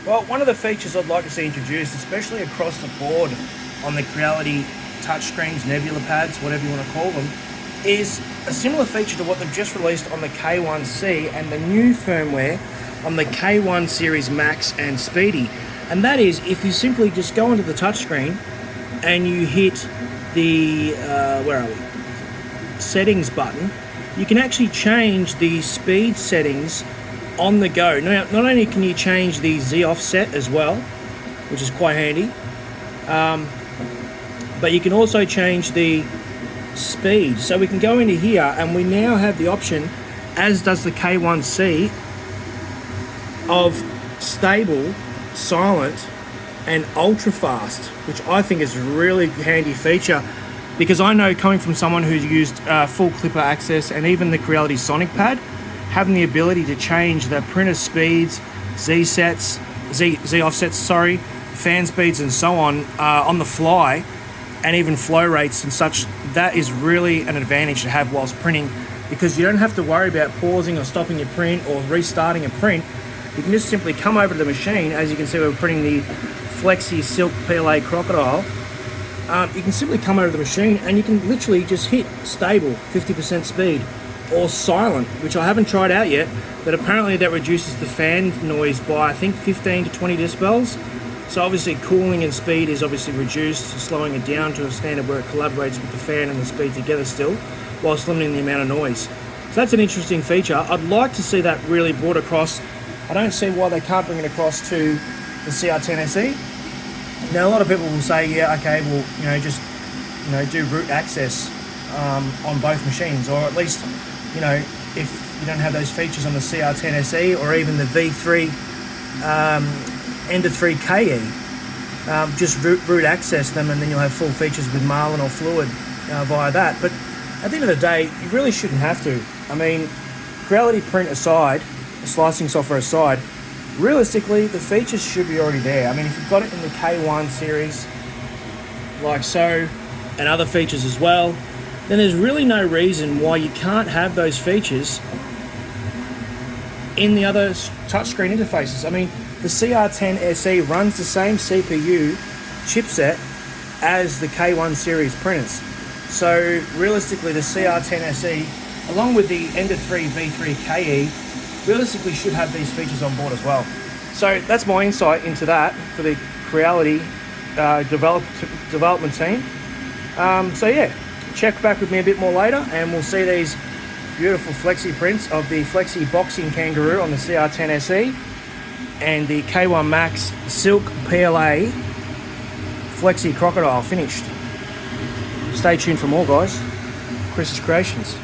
Well, one of the features I'd like to see introduced, especially across the board on the Creality touchscreens, Nebula pads, whatever you want to call them, is a similar feature to what they've just released on the K1C and the new firmware on the K1 Series Max and Speedy. And that is, if you simply just go onto the touchscreen and you hit the, settings button, you can actually change the speed settings on the go. Now, not only can you change the Z offset as well, which is quite handy, but you can also change the speed. So we can go into here and we now have the option, as does the K1C, of stable, silent and ultra fast, which I think is a really handy feature, because I know, coming from someone who's used full clipper access and even the Creality Sonic pad, having the ability to change the printer speeds, Z offsets, fan speeds and so on the fly, and even flow rates and such, that is really an advantage to have whilst printing, because you don't have to worry about pausing or stopping your print or restarting a print. You can just simply come over to the machine. As you can see, we're printing the Flexi Silk PLA Crocodile. You can simply come over to the machine and you can literally just hit stable 50% speed, or silent, which I haven't tried out yet, but apparently that reduces the fan noise by, I think, 15 to 20 decibels. So obviously cooling and speed is obviously reduced, slowing it down to a standard where it collaborates with the fan and the speed together still, whilst limiting the amount of noise. So that's an interesting feature. I'd like to see that really brought across. I don't see why they can't bring it across to the CR10-SE. Now, a lot of people will say, yeah, okay, well, just do root access on both machines, or at least, if you don't have those features on the CR10-SE or even the V3 KE, just root access them, and then you'll have full features with Marlin or Fluid via that. But at the end of the day, you really shouldn't have to. I mean, Creality print aside, slicing software aside, realistically, the features should be already there. I mean, if you've got it in the K1 series, like so, and other features as well, then there's really no reason why you can't have those features in the other touchscreen interfaces. I mean, the CR10-SE runs the same CPU chipset as the K1 series printers. So realistically, the CR10-SE, along with the Ender 3 V3 KE, realistically should have these features on board as well. So that's my insight into that for the Creality development team. So yeah, check back with me a bit more later and we'll see these beautiful flexi prints of the Flexi Boxing Kangaroo on the CR10-SE and the K1 Max Silk PLA Flexi Crocodile finished. Stay tuned for more, guys. Chris's Creations.